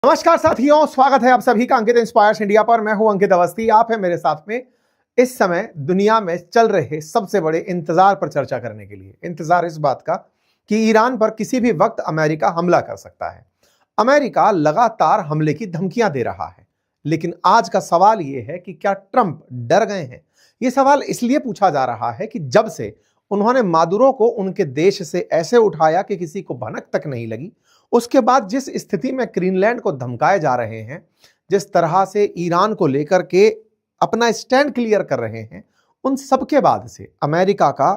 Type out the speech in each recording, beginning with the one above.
नमस्कार साथियों, स्वागत है आप सभी का अंकित इंस्पायर्स इंडिया पर। मैं हूं अंकित अवस्थी, आप है मेरे साथ में इस समय दुनिया में चल रहे सबसे बड़े इंतजार पर चर्चा करने के लिए। इंतजार इस बात का कि ईरान पर किसी भी वक्त अमेरिका हमला कर सकता है। अमेरिका लगातार हमले की धमकियां दे रहा है, लेकिन आज का सवाल यह है कि क्या ट्रंप डर गए हैं। यह सवाल इसलिए पूछा जा रहा है कि जब से उन्होंने मादुरो को उनके देश से ऐसे उठाया कि किसी को भनक तक नहीं लगी, उसके बाद जिस स्थिति में ग्रीनलैंड को धमकाए जा रहे हैं, जिस तरह से ईरान को लेकर के अपना स्टैंड क्लियर कर रहे हैं, उन सब के बाद से अमेरिका का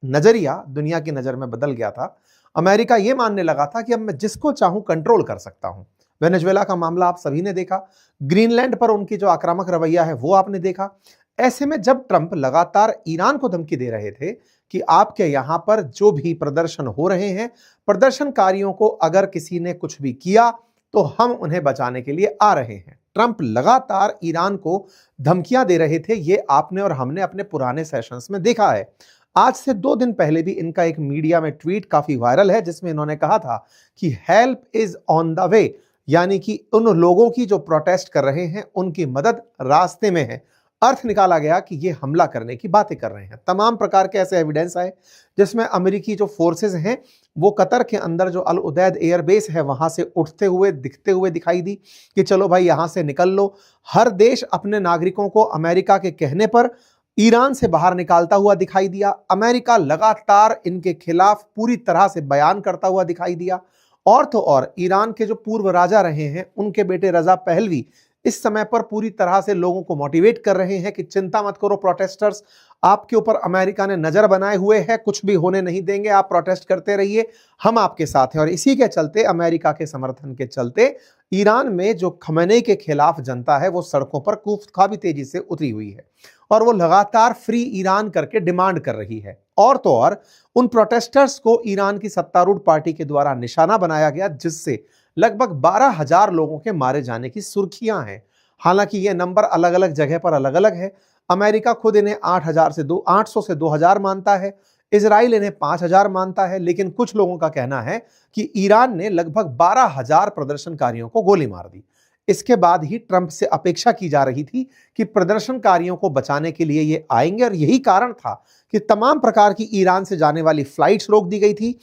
नजरिया दुनिया की नजर में बदल गया था। अमेरिका यह मानने लगा था कि अब मैं जिसको चाहूं कंट्रोल कर सकता हूं। वेनेजुएला का मामला आप सभी ने देखा, ग्रीनलैंड पर उनकी जो आक्रामक रवैया है वो आपने देखा। ऐसे में जब ट्रंप लगातार ईरान को धमकी दे रहे थे कि आपके यहां पर जो भी प्रदर्शन हो रहे हैं, प्रदर्शनकारियों को अगर किसी ने कुछ भी किया तो हम उन्हें बचाने के लिए आ रहे हैं, ट्रंप लगातार ईरान को धमकियां दे रहे थे। ये आपने और हमने अपने पुराने सेशंस में देखा है। आज से 2 दिन पहले भी इनका एक मीडिया में ट्वीट काफी वायरल है, जिसमें इन्होंने कहा था कि help is on the way, यानी कि उन लोगों की जो प्रोटेस्ट कर रहे हैं उनकी मदद रास्ते में है। अर्थ निकाला गया कि ये हमला करने की बातें कर रहे हैं। तमाम प्रकार के ऐसे एविडेंस आए जिसमें अमेरिकी जो फोर्सेस हैं वो कतर के अंदर जो अल उदैद एयरबेस है वहां से उठते हुए दिखते हुए दिखाई दी कि चलो भाई यहां से निकल लो। हर देश अपने नागरिकों को अमेरिका के कहने पर ईरान से बाहर निकालता हुआ दिखाई दिया। अमेरिका लगातार इनके खिलाफ पूरी तरह से बयान करता हुआ दिखाई दिया। और तो और ईरान के जो पूर्व राजा रहे हैं उनके बेटे रजा पहलवी इस समय पर पूरी तरह से लोगों को मोटिवेट कर रहे हैं कि चिंता मत करो प्रोटेस्टर्स, आपके ऊपर अमेरिका ने नजर बनाए हुए है, कुछ भी होने नहीं देंगे, आप प्रोटेस्ट करते रहिए, हम आपके साथ हैं। और इसी के चलते, अमेरिका के समर्थन के चलते ईरान में जो खमेनी के खिलाफ जनता है वो सड़कों पर काफी तेजी से उतरी हुई है और वो लगातार फ्री ईरान करके डिमांड कर रही है। और तो और उन प्रोटेस्टर्स को ईरान की सत्तारूढ़ पार्टी के द्वारा निशाना बनाया गया, जिससे लगभग 12,000 लोगों के मारे जाने की सुर्खियां हैं। हालांकि ये नंबर अलग अलग जगह पर अलग अलग है। अमेरिका खुद इन्हें 800 से 2,000 मानता है, इजराइल इन्हें 5,000 मानता है, लेकिन कुछ लोगों का कहना है कि ईरान ने लगभग 12,000 प्रदर्शनकारियों को गोली मार दी। इसके बाद ही ट्रंप से अपेक्षा की जा रही थी कि प्रदर्शनकारियों को बचाने के लिए ये आएंगे, और यही कारण था कि तमाम प्रकार की ईरान से जाने वाली फ्लाइट्स रोक दी गई थी।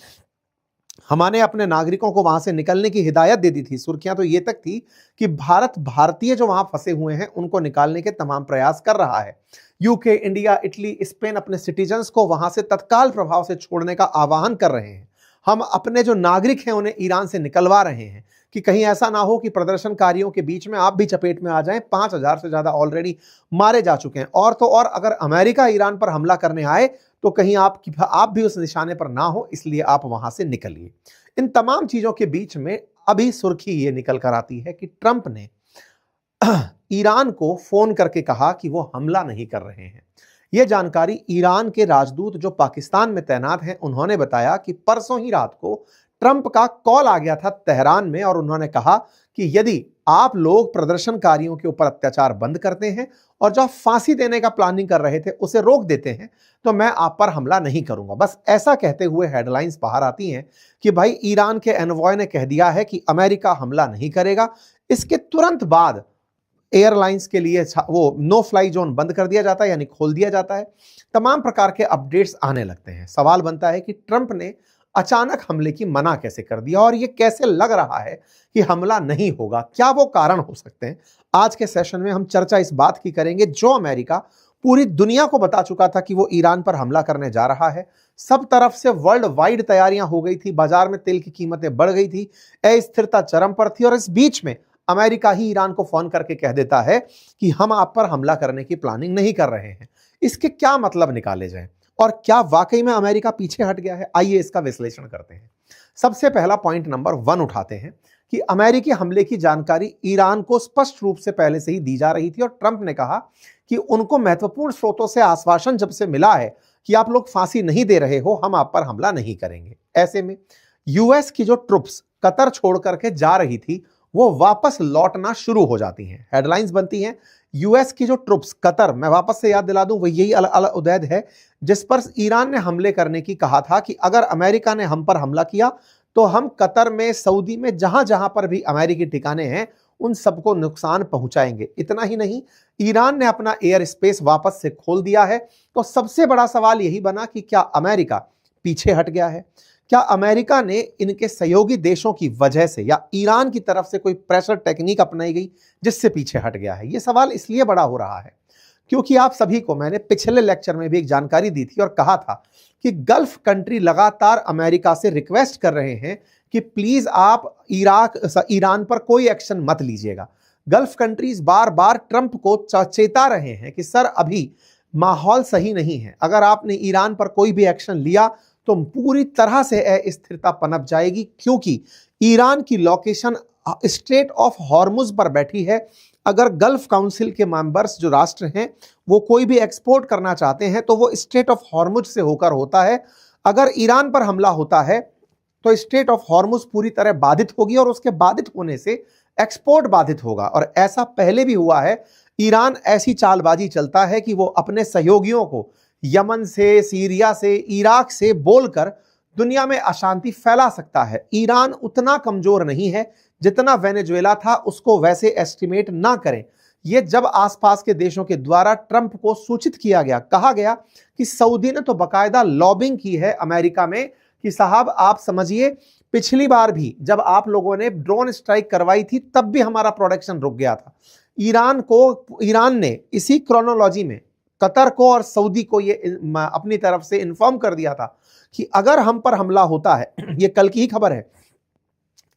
हमने अपने नागरिकों को वहां से निकलने की हिदायत दे दी थी। सुर्खियां तो ये तक थी कि भारतीय जो वहां फंसे हुए हैं उनको निकालने के तमाम प्रयास कर रहा है। यूके, इंडिया, इटली, स्पेन अपने सिटीजन्स को वहां से तत्काल प्रभाव से छोड़ने का आह्वान कर रहे हैं। हम अपने जो नागरिक हैं उन्हें ईरान से निकलवा रहे हैं कि कहीं ऐसा ना हो कि प्रदर्शनकारियों के बीच में आप भी चपेट में आ जाएं। 5,000 से ज्यादा ऑलरेडी मारे जा चुके हैं। और तो और अगर अमेरिका ईरान पर हमला करने आए तो कहीं आप भी उस निशाने पर ना हो, इसलिए आप वहां से निकलिए। इन तमाम चीजों के बीच में अभी सुर्खी ये निकल कर आती है कि ट्रंप ने ईरान को फोन करके कहा कि वो हमला नहीं कर रहे हैं। यह जानकारी ईरान के राजदूत जो पाकिस्तान में तैनात हैं उन्होंने बताया कि परसों ही रात को ट्रंप का कॉल आ गया था तेहरान में, और उन्होंने कहा कि यदि आप लोग प्रदर्शनकारियों के ऊपर अत्याचार बंद करते हैं और जो फांसी देने का प्लानिंग कर रहे थे उसे रोक देते हैं तो मैं आप पर हमला नहीं करूंगा। बस ऐसा कहते हुए हेडलाइंस बाहर आती हैं कि भाई ईरान के एनवॉय ने कह दिया है कि अमेरिका हमला नहीं करेगा। इसके तुरंत बाद एयरलाइंस के लिए वो नो फ्लाई जोन बंद कर दिया जाता है, यानी खोल दिया जाता है। तमाम प्रकार के अपडेट्स आने लगते हैं। सवाल बनता है कि ट्रंप ने अचानक हमले की मना कैसे कर दिया, और ये कैसे लग रहा है कि हमला नहीं होगा, क्या वो कारण हो सकते हैं। आज के सेशन में हम चर्चा इस बात की करेंगे जो अमेरिका पूरी दुनिया को बता चुका था कि वो ईरान पर हमला करने जा रहा है। सब तरफ से वर्ल्ड वाइड तैयारियां हो गई थी, बाजार में तेल की कीमतें बढ़ गई थी, अस्थिरता चरम पर थी, और इस बीच में अमेरिका ही ईरान को फोन करके कह देता है कि हम आप पर हमला करने की प्लानिंग नहीं कर रहे हैं। इसके क्या मतलब निकाले जाएं, और क्या वाकई में अमेरिका पीछे हट गया है? आइए इसका विश्लेषण करते हैं। सबसे पहला पॉइंट नंबर 1 उठाते हैं कि अमेरिकी हमले की जानकारी ईरान को स्पष्ट रूप से पहले से ही दी जा रही थी, और ट्रंप ने कहा कि उनको महत्वपूर्ण स्रोतों से आश्वासन जब से मिला है कि आप लोग फांसी नहीं दे रहे हो, हम आप पर हमला नहीं करेंगे। ऐसे में यूएस की जो ट्रुप्स कतर छोड़ करके जा रही थी वो वापस लौटना शुरू हो जाती हैं। हेडलाइंस बनती हैं यूएस की जो ट्रुप्स कतर, मैं वापस से याद दिला दूं, वो यही अल उदैद है जिस पर ईरान ने हमले करने की कहा था कि अगर अमेरिका ने हम पर हमला किया तो हम कतर में, सऊदी में, जहां जहां पर भी अमेरिकी ठिकाने हैं उन सबको नुकसान पहुंचाएंगे। इतना ही नहीं, ईरान ने अपना एयर स्पेस वापस से खोल दिया है। तो सबसे बड़ा सवाल यही बना कि क्या अमेरिका पीछे हट गया है? क्या अमेरिका ने इनके सहयोगी देशों की वजह से या ईरान की तरफ से कोई प्रेशर टेक्निक अपनाई गई जिससे पीछे हट गया है? यह सवाल इसलिए बड़ा हो रहा है क्योंकि आप सभी को मैंने पिछले लेक्चर में भी एक जानकारी दी थी और कहा था कि गल्फ कंट्री लगातार अमेरिका से रिक्वेस्ट कर रहे हैं कि प्लीज आप ईरान पर कोई एक्शन मत लीजिएगा। गल्फ कंट्रीज बार बार ट्रंप को चेता रहे हैं कि सर अभी माहौल सही नहीं है, अगर आपने ईरान पर कोई भी एक्शन लिया तो पूरी तरह से अस्थिरता पनप जाएगी, क्योंकि ईरान की लोकेशन स्ट्रेट ऑफ हॉर्मुज पर बैठी है। अगर गल्फ काउंसिल के मेंबर्स जो राष्ट्र हैं वो कोई भी एक्सपोर्ट करना चाहते हैं तो वो स्ट्रेट ऑफ हॉर्मुज से होकर होता है। अगर ईरान पर हमला होता है तो स्ट्रेट ऑफ हॉर्मुज पूरी तरह बाधित होगी और उसके बाधित होने से एक्सपोर्ट बाधित होगा। और ऐसा पहले भी हुआ है। ईरान ऐसी चालबाजी चलता है कि वो अपने सहयोगियों को यमन से, सीरिया से, इराक से बोलकर दुनिया में अशांति फैला सकता है। ईरान उतना कमजोर नहीं है जितना वेनेजुएला था, उसको वैसे एस्टिमेट ना करें। यह जब आसपास के देशों के द्वारा ट्रंप को सूचित किया गया, कहा गया कि सऊदी ने तो बकायदा लॉबिंग की है अमेरिका में कि साहब आप समझिए, पिछली बार भी जब आप लोगों ने ड्रोन स्ट्राइक करवाई थी तब भी हमारा प्रोडक्शन रुक गया था। ईरान ने इसी क्रोनोलॉजी में कतर को और सऊदी को ये अपनी तरफ से इन्फॉर्म कर दिया था कि अगर हम पर हमला होता है, ये कल की ही खबर है,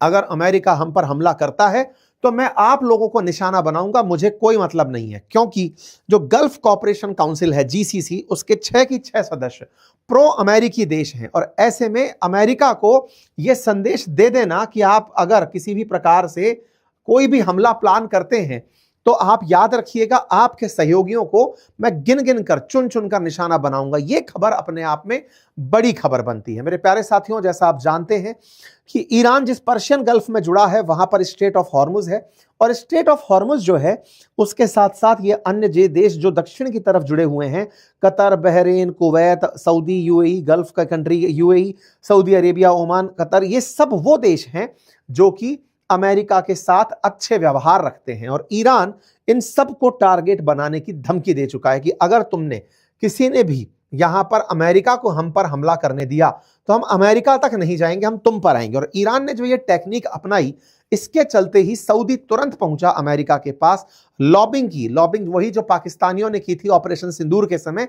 अगर अमेरिका हम पर हमला करता है तो मैं आप लोगों को निशाना बनाऊंगा, मुझे कोई मतलब नहीं है। क्योंकि जो गल्फ कॉपरेशन काउंसिल है जीसीसी, उसके 6 की 6 सदस्य प्रो अमेरिकी देश हैं और ऐसे में अमेरिका को यह संदेश दे देना कि आप अगर किसी भी प्रकार से कोई भी हमला प्लान करते हैं तो आप याद रखिएगा आपके सहयोगियों को मैं गिन गिन कर, चुन चुन कर निशाना बनाऊंगा। यह खबर अपने आप में बड़ी खबर बनती है। मेरे प्यारे साथियों, जैसा आप जानते हैं कि ईरान जिस पर्शियन गल्फ में जुड़ा है वहां पर स्ट्रेट ऑफ हॉर्मुज है और स्ट्रेट ऑफ हॉर्मुज जो है उसके साथ साथ ये अन्य देश जो दक्षिण की तरफ जुड़े हुए हैं, Qatar, Bahrain, Kuwait, Saudi, UAE, Gulf का country UAE, Saudi Arabia, Oman, Qatar, ये सब वो देश हैं जो कि अमेरिका के साथ अच्छे व्यवहार रखते हैं। और ईरान इन सब को टारगेट बनाने की धमकी दे चुका है कि अगर तुमने किसी ने भी यहां पर अमेरिका को हम पर हमला करने दिया तो हम अमेरिका तक नहीं जाएंगे, हम तुम पर आएंगे। और ईरान ने जो ये टेक्निक अपनाई, इसके चलते ही सऊदी तुरंत पहुंचा अमेरिका के पास, लॉबिंग वही जो पाकिस्तानियों ने की थी ऑपरेशन सिंदूर के समय,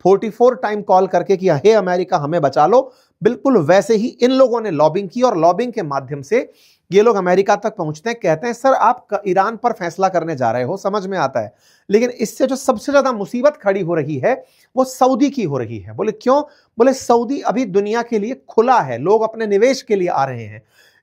44 टाइम कॉल करके कि हे अमेरिका हमें बचा लो, बिल्कुल वैसे ही इन लोगों ने लॉबिंग की और लॉबिंग के माध्यम से ये लोग अमेरिका तक पहुंचते हैं। कहते हैं सर आप ईरान पर फैसला करने जा रहे हो, समझ में आता है, लेकिन इससे जो सबसे ज्यादा मुसीबत खड़ी हो रही है वो सऊदी की हो रही है। बोले क्यों? बोले सऊदी अभी दुनिया के लिए खुला है, लोग अपने निवेश के लिए आ रहे हैं।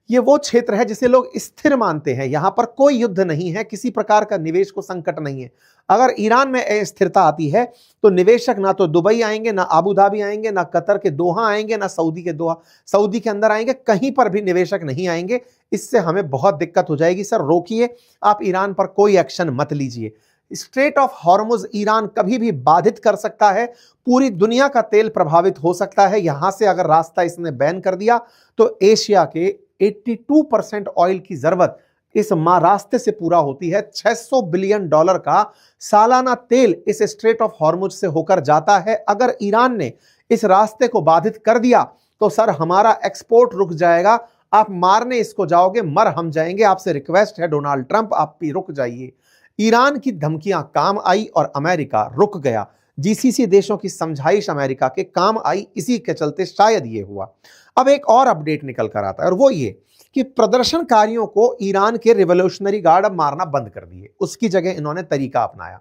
ये वो क्षेत्र है जिसे लोग स्थिर मानते हैं, यहां पर कोई युद्ध नहीं है, किसी प्रकार का निवेश को संकट नहीं है। अगर ईरान में अस्थिरता आती है तो निवेशक ना तो दुबई आएंगे, ना अबू धाबी आएंगे, ना कतर के दोहा आएंगे, ना सऊदी के दोहा, सऊदी के अंदर आएंगे, कहीं पर भी निवेशक नहीं आएंगे। इससे हमें बहुत दिक्कत हो जाएगी। सर रोकिए, आप ईरान पर कोई एक्शन मत लीजिए। स्ट्रेट ऑफ हॉर्मुज ईरान कभी भी बाधित कर सकता है, पूरी दुनिया का तेल प्रभावित हो सकता है। यहां से अगर रास्ता इसने बैन कर दिया तो एशिया के 82% ऑयल की जरूरत इस रास्ते से पूरा होती है। $600 बिलियन का सालाना तेल इस स्ट्रेट ऑफ हॉर्मुज से होकर जाता है। अगर ईरान ने इस रास्ते को बाधित कर दिया तो सर हमारा एक्सपोर्ट रुक जाएगा, आप मारने इसको जाओगे, मर हम जाएंगे। आपसे रिक्वेस्ट है डोनाल्ड ट्रंप, आप भी रुक जाइए। ईरान की धमकियां काम आई और अमेरिका रुक गया। जीसीसी देशों की समझाइश अमेरिका के काम आई, इसी के चलते शायद ये हुआ। अब एक और अपडेट निकल कर आता है और वो ये कि प्रदर्शनकारियों को ईरान के रिवोल्यूशनरी गार्ड अब मारना बंद कर दिए, उसकी जगह इन्होंने तरीका अपनाया।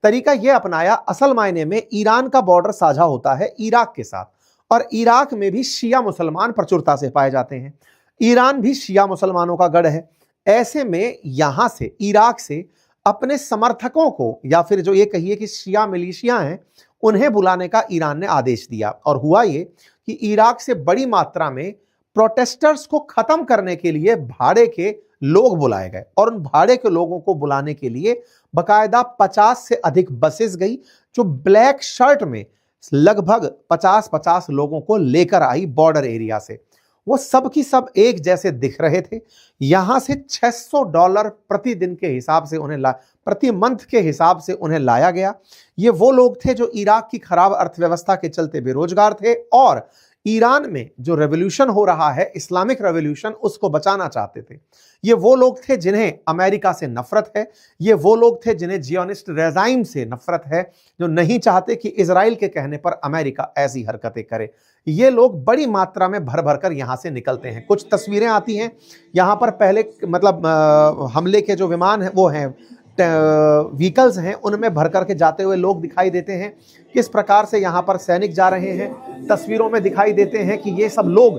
तरीका यह अपनाया, असल मायने में ईरान का बॉर्डर साझा होता है इराक के साथ और इराक में भी शिया मुसलमान प्रचुरता से पाए जाते हैं। ईरान भी शिया मुसलमानों का गढ़ है। ऐसे में यहां से इराक से अपने समर्थकों को या फिर जो ये कहिए कि शिया मिलिशिया हैं उन्हें बुलाने का ईरान ने आदेश दिया। और हुआ ये कि इराक से बड़ी मात्रा में प्रोटेस्टर्स को खत्म करने के लिए भाड़े के लोग बुलाए गए और उन भाड़े के लोगों को बुलाने के लिए बकायदा 50 से अधिक बसेस गई जो ब्लैक शर्ट में लगभग 50-50 लोगों को लेकर आई बॉर्डर एरिया से। वो सब की सब एक जैसे दिख रहे थे। यहां से $600 प्रतिदिन के हिसाब से उन्हें प्रति मंथ के हिसाब से उन्हें लाया गया। ये वो लोग थे जो इराक की खराब अर्थव्यवस्था के चलते बेरोजगार थे और ईरान में जो रेवोल्यूशन हो रहा है, इस्लामिक रेवोल्यूशन, उसको बचाना चाहते थे। ये वो लोग थे जिन्हें अमेरिका से नफरत है। ये वो लोग थे जिन्हें जियोनिस्ट रेजाइम से नफरत है, जो नहीं चाहते कि इजराइल के कहने पर अमेरिका ऐसी हरकतें करे। ये लोग बड़ी मात्रा में भर भर कर यहां से निकलते हैं। कुछ तस्वीरें आती हैं यहां पर, पहले मतलब हमले के जो विमान है वो हैं, व्हीकल्स हैं, उनमें भर करके जाते हुए लोग दिखाई देते हैं। किस प्रकार से यहां पर सैनिक जा रहे हैं, तस्वीरों में दिखाई देते हैं कि ये सब लोग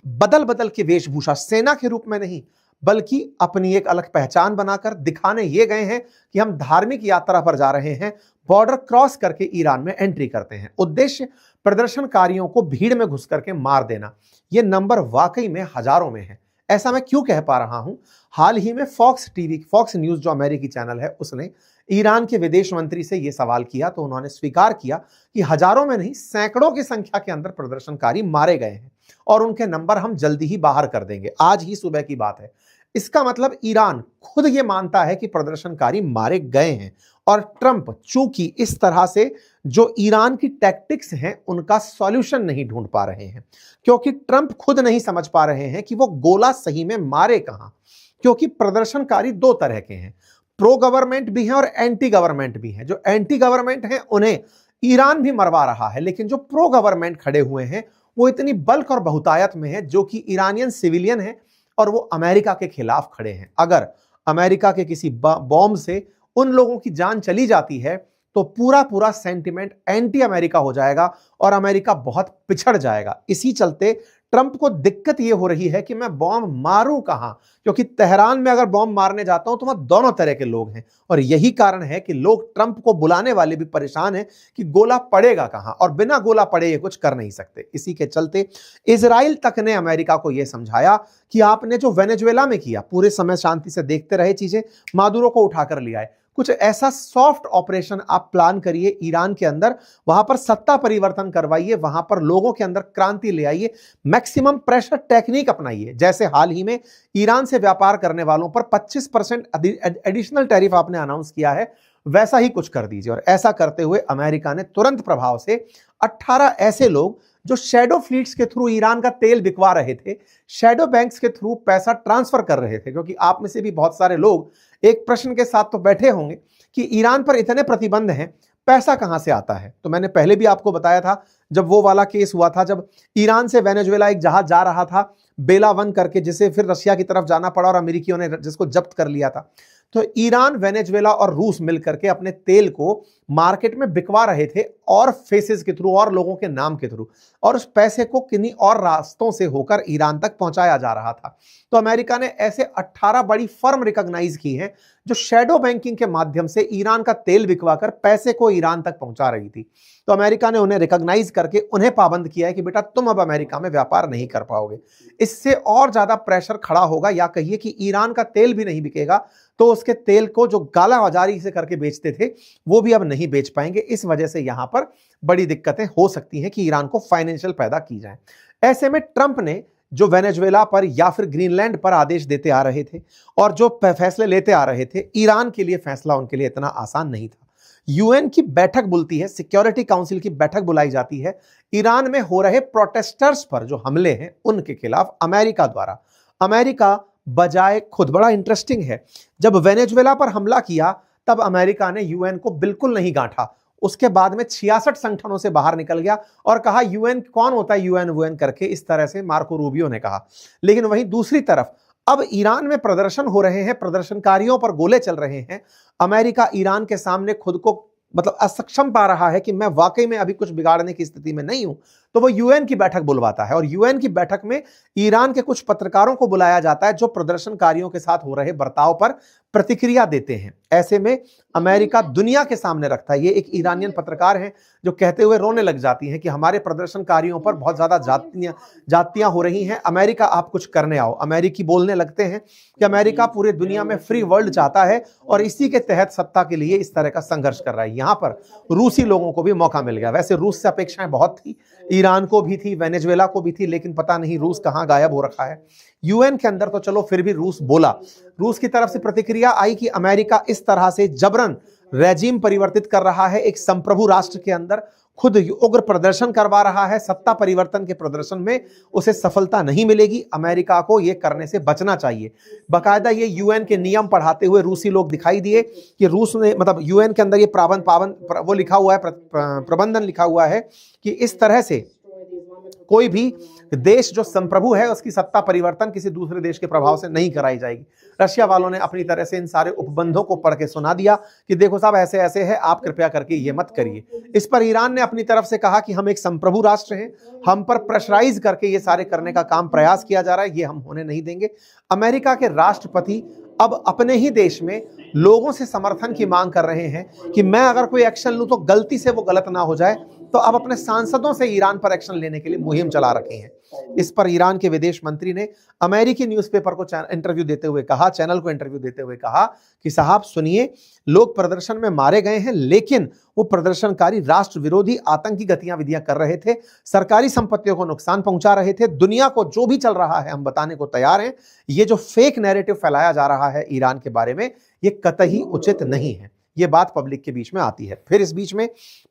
बदल बदल के वेशभूषा, सेना के रूप में नहीं बल्कि अपनी एक अलग पहचान बनाकर दिखाने ये गए हैं कि हम धार्मिक यात्रा पर जा रहे हैं, बॉर्डर क्रॉस करके ईरान में एंट्री करते हैं। उद्देश्य प्रदर्शनकारियों को भीड़ में घुस करके मार देना। यह नंबर वाकई में हजारों में है। ऐसा मैं क्यों कह पा रहा हूं? हाल ही में फॉक्स न्यूज जो अमेरिकी चैनल है, उसने ईरान के विदेश मंत्री से यह सवाल किया तो उन्होंने स्वीकार किया कि हजारों में नहीं, सैकड़ों की संख्या के अंदर प्रदर्शनकारी मारे गए हैं और उनके नंबर हम जल्दी ही बाहर कर देंगे। आज ही सुबह की बात है। इसका मतलब ईरान खुद ये मानता है कि प्रदर्शनकारी मारे गए हैं और ट्रंप चूंकि इस तरह से जो ईरान की टैक्टिक्स हैं उनका सॉल्यूशन नहीं ढूंढ पा रहे हैं, क्योंकि ट्रंप खुद नहीं समझ पा रहे हैं कि वो गोला सही में मारे कहां। क्योंकि प्रदर्शनकारी दो तरह के हैं, प्रो गवर्नमेंट भी हैं और एंटी गवर्नमेंट भी हैं। जो एंटी गवर्नमेंट हैं उन्हें ईरान भी मरवा रहा है, लेकिन जो प्रो गवर्नमेंट खड़े हुए हैं वो इतनी बल्क और बहुतायत में है, जो कि ईरानियन सिविलियन है और वो अमेरिका के खिलाफ खड़े हैं। अगर अमेरिका के किसी बॉम्ब से उन लोगों की जान चली जाती है तो पूरा पूरा सेंटिमेंट एंटी अमेरिका हो जाएगा और अमेरिका बहुत पिछड़ जाएगा। इसी चलते ट्रंप को दिक्कत यह हो रही है कि मैं बॉम्ब मारूं कहां, क्योंकि तेहरान में अगर बॉम्ब मारने जाता हूं तो वहां दोनों तरह के लोग हैं और यही कारण है कि लोग ट्रंप को बुलाने वाले भी परेशान हैं कि गोला पड़ेगा कहां, और बिना गोला पड़े ये कुछ कर नहीं सकते। इसी के चलते इजराइल तक ने अमेरिका को यह समझाया कि आपने जो वेनेजुएला में किया, पूरे समय शांति से देखते रहे चीजें, मादुरो को उठाकर लिया है, कुछ ऐसा सॉफ्ट ऑपरेशन आप प्लान करिए ईरान के अंदर, वहां पर सत्ता परिवर्तन करवाइए, वहां पर लोगों के अंदर क्रांति ले आइए, मैक्सिमम प्रेशर टेक्निक अपनाइए। जैसे हाल ही में ईरान से व्यापार करने वालों पर 25% एडिशनल टैरिफ आपने अनाउंस किया है, वैसा ही कुछ कर दीजिए। और ऐसा करते हुए अमेरिका ने तुरंत प्रभाव से 18 ऐसे लोग जो शैडो फ्लीट्स के थ्रू ईरान का तेल बिकवा रहे थे, शैडो बैंक्स के थ्रू पैसा ट्रांसफर कर रहे थे, क्योंकि आप में से भी बहुत सारे लोग एक प्रश्न के साथ तो बैठे होंगे कि ईरान पर इतने प्रतिबंध हैं, पैसा कहां से आता है। तो मैंने पहले भी आपको बताया था, जब वो वाला केस हुआ था, जब ईरान से वेनेजुएला एक जहाज जा रहा था बेला 1 करके, जिसे फिर रशिया की तरफ जाना पड़ा और अमेरिकियों ने जिसको जब्त कर लिया था। तो ईरान, वेनेजुएला और रूस मिलकर के अपने तेल को मार्केट में बिकवा रहे थे और फेसेस के थ्रू और लोगों के नाम के थ्रू, और उस पैसे को किन्हीं और रास्तों से होकर ईरान तक पहुंचाया जा रहा था। तो अमेरिका ने ऐसे 18 बड़ी फर्म रिकॉग्नाइज की हैं जो शैडो बैंकिंग के माध्यम से ईरान का तेल बिकवाकर पैसे को ईरान तक पहुंचा रही थी। तो अमेरिका ने उन्हें रिकॉग्नाइज करके उन्हें पाबंद किया है कि बेटा तुम अब अमेरिका में व्यापार नहीं कर पाओगे। इससे और ज्यादा प्रेशर खड़ा होगा, या कहिए कि ईरान का तेल भी नहीं बिकेगा, तो उसके तेल को जो काला बाजारी से करके बेचते थे वो भी अब नहीं बेच पाएंगे। इस वजह से यहां पर बड़ी दिक्कतें हो सकती हैं कि ईरान को फाइनेंशियल पैदा की जाए। ऐसे में ट्रंप ने जो वेनेजुएला पर या फिर ग्रीनलैंड पर आदेश देते आ रहे थे और जो फैसले लेते आ रहे थे, ईरान के लिए फैसला उनके लिए इतना आसान नहीं था। यूएन की बैठक बुलती है, सिक्योरिटी काउंसिल की बैठक बुलाई जाती है ईरान में हो रहे प्रोटेस्टर्स पर जो हमले हैं उनके खिलाफ अमेरिका द्वारा। अमेरिका बजाय खुद, बड़ा इंटरेस्टिंग है, जब वेनेजुएला पर हमला किया तब अमेरिका ने यूएन को बिल्कुल नहीं गांठा। उसके बाद में 66 संगठनों से बाहर निकल गया और कहा यूएन कौन होता है, यूएन करके, इस तरह से मार्को रूबियो ने कहा। लेकिन वहीं दूसरी तरफ अब ईरान में प्रदर्शन हो रहे हैं, प्रदर्शनकारियों पर गोले चल रहे हैं। अमेरिका ईरान के सामने खुद को मतलब असक्षम पा रहा है कि मैं वाकई में अभी कुछ बिगाड़ने की स्थिति में नहीं हूं, तो वो यूएन की बैठक बुलवाता है और यूएन की बैठक में ईरान के कुछ पत्रकारों को बुलाया जाता है जो प्रदर्शनकारियों के साथ हो रहे बर्ताव पर प्रतिक्रिया देते हैं। ऐसे में अमेरिका दुनिया के सामने रखता है। ये एक ईरानियन पत्रकार हैं जो कहते हुए रोने लग जाती हैं कि हमारे प्रदर्शनकारियों पर बहुत ज्यादा जातियां हो रही हैं, अमेरिका आप कुछ करने आओ। अमेरिकी बोलने लगते हैं कि अमेरिका पूरे दुनिया में फ्री वर्ल्ड चाहता है और इसी के तहत सत्ता के लिए इस तरह का संघर्ष कर रहा है। यहां पर रूसी लोगों को भी मौका मिल गया। वैसे रूस से अपेक्षाएं बहुत थी, ईरान को भी थी, वेनेजुएला को भी थी, लेकिन पता नहीं रूस कहां गायब हो रखा है। यूएन के अंदर तो चलो फिर भी रूस बोला, रूस की तरफ से प्रतिक्रिया आई कि अमेरिका इस तरह से जबरन रेजिम परिवर्तित कर रहा है, एक संप्रभु राष्ट्र के अंदर खुद उग्र प्रदर्शन करवा रहा है, सत्ता परिवर्तन के प्रदर्शन में उसे सफलता नहीं मिलेगी, अमेरिका को यह करने से बचना चाहिए। बाकायदा ये यूएन के नियम पढ़ाते हुए रूसी लोग दिखाई दिए कि रूस ने, मतलब यूएन के अंदर ये वो लिखा हुआ है, प्रबंधन लिखा हुआ है कि इस तरह से कोई भी देश जो संप्रभु है उसकी सत्ता परिवर्तन किसी दूसरे देश के प्रभाव से नहीं कराई जाएगी। रशिया वालों ने अपनी तरह से इन सारे उपबंधों को पढ़ के सुना दिया कि देखो साहब ऐसे ऐसे है, आप कृपया करके ये मत करिए। इस पर ईरान ने अपनी तरफ से कहा कि हम एक संप्रभु राष्ट्र हैं, हम पर प्रेशराइज करके ये सारे करने का काम प्रयास किया जा रहा है, ये हम होने नहीं देंगे। अमेरिका के राष्ट्रपति अब अपने ही देश में लोगों से समर्थन की मांग कर रहे हैं कि मैं अगर कोई एक्शन लूं तो गलती से वो गलत ना हो जाए, तो अब अपने सांसदों से ईरान पर एक्शन लेने के लिए मुहिम चला रखी है। इस पर ईरान के विदेश मंत्री ने अमेरिकी न्यूज़पेपर को इंटरव्यू देते हुए कहा, चैनल को इंटरव्यू देते हुए कहा कि साहब सुनिए, लोग प्रदर्शन में मारे गए हैं, लेकिन वो प्रदर्शनकारी राष्ट्र विरोधी आतंकी गतिविधियां कर रहे थे, सरकारी संपत्तियों को नुकसान पहुंचा रहे थे। दुनिया को जो भी चल रहा है हम बताने को तैयार हैं। ये जो फेक नैरेटिव फैलाया जा रहा है ईरान के बारे में, ये कतई उचित नहीं है। ये बात पब्लिक के बीच में आती है। फिर इस बीच में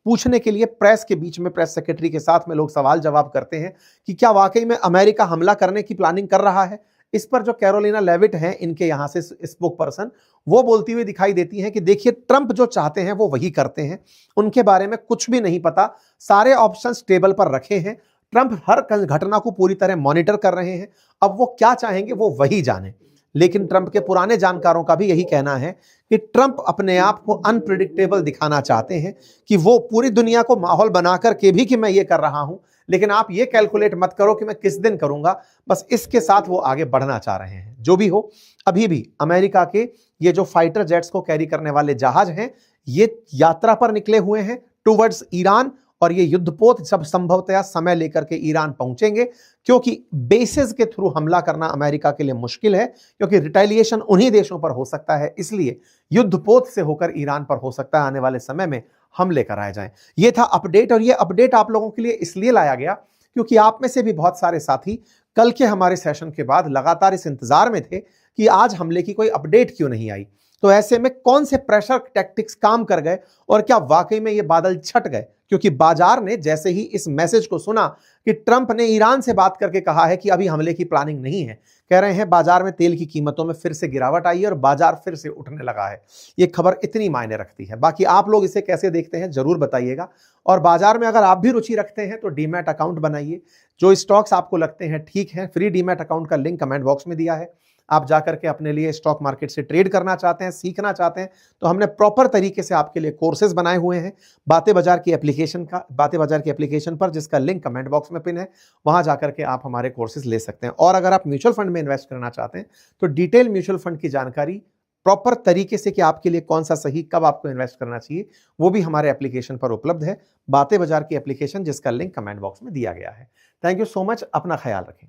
पूछने के लिए प्रेस के बीच में प्रेस सेक्रेटरी के साथ में लोग सवाल जवाब करते हैं कि क्या वाकई में अमेरिका हमला करने की प्लानिंग कर रहा है। इस पर जो कैरोलिना लेविट हैं, इनके यहां से स्पोक पर्सन, वो बोलती हुई दिखाई देती हैं कि देखिए ट्रंप जो चाहते हैं वो वही करते हैं, उनके बारे में कुछ भी नहीं पता, सारे ऑप्शंस टेबल पर रखे हैं, ट्रंप हर घटना को पूरी तरह मॉनिटर कर रहे हैं, अब वो क्या चाहेंगे वो वही जाने। लेकिन ट्रंप के पुराने जानकारों का भी यही कहना है कि ट्रंप अपने आप को अनप्रिडिक्टेबल दिखाना चाहते हैं, कि वो पूरी दुनिया को माहौल बनाकर के भी कि मैं ये कर रहा हूं, लेकिन आप ये कैलकुलेट मत करो कि मैं किस दिन करूंगा, बस इसके साथ वो आगे बढ़ना चाह रहे हैं। जो भी हो, अभी भी अमेरिका के ये जो फाइटर जेट्स को कैरी करने वाले जहाज हैं, ये यात्रा पर निकले हुए हैं टुवर्ड्स ईरान, और ये युद्धपोत सब संभवतः समय लेकर के ईरान पहुंचेंगे, क्योंकि बेसिस के थ्रू हमला करना अमेरिका के लिए मुश्किल है, क्योंकि रिटेलिएशन उन्हीं देशों पर हो सकता है, इसलिए युद्धपोत से होकर ईरान पर हो सकता है आने वाले समय में हमले कराए जाएं। ये था अपडेट, और ये अपडेट आप लोगों के लिए इसलिए लाया गया क्योंकि आप में से भी बहुत सारे साथी कल के हमारे सेशन के बाद लगातार इस इंतजार में थे कि आज हमले की कोई अपडेट क्यों नहीं आई। तो ऐसे में कौन से प्रेशर टैक्टिक्स काम कर गए और क्या वाकई में ये बादल छट गए, क्योंकि बाजार ने जैसे ही इस मैसेज को सुना कि ट्रंप ने ईरान से बात करके कहा है कि अभी हमले की प्लानिंग नहीं है, कह रहे हैं बाजार में तेल की कीमतों में फिर से गिरावट आई है और बाजार फिर से उठने लगा है। ये खबर इतनी मायने रखती है। बाकी आप लोग इसे कैसे देखते हैं जरूर बताइएगा, और बाजार में अगर आप भी रुचि रखते हैं तो डीमैट अकाउंट बनाइए। जो स्टॉक्स आपको लगते हैं ठीक है, फ्री डीमैट अकाउंट का लिंक कमेंट बॉक्स में दिया है। आप जाकर के अपने लिए स्टॉक मार्केट से ट्रेड करना चाहते हैं, सीखना चाहते हैं, तो हमने प्रॉपर तरीके से आपके लिए कोर्सेज बनाए हुए हैं बातें बाजार की एप्लीकेशन पर, जिसका लिंक कमेंट बॉक्स में पिन है। वहां जाकर के आप हमारे कोर्सेज ले सकते हैं। और अगर आप म्यूचुअल फंड में इन्वेस्ट करना चाहते हैं तो डिटेल म्यूचुअल फंड की जानकारी प्रॉपर तरीके से कि आपके लिए कौन सा सही, कब आपको इन्वेस्ट करना चाहिए, वो भी हमारे एप्लीकेशन पर उपलब्ध है। बातें बाजार की एप्लीकेशन, जिसका लिंक कमेंट बॉक्स में दिया गया है। थैंक यू सो मच, अपना ख्याल रखें।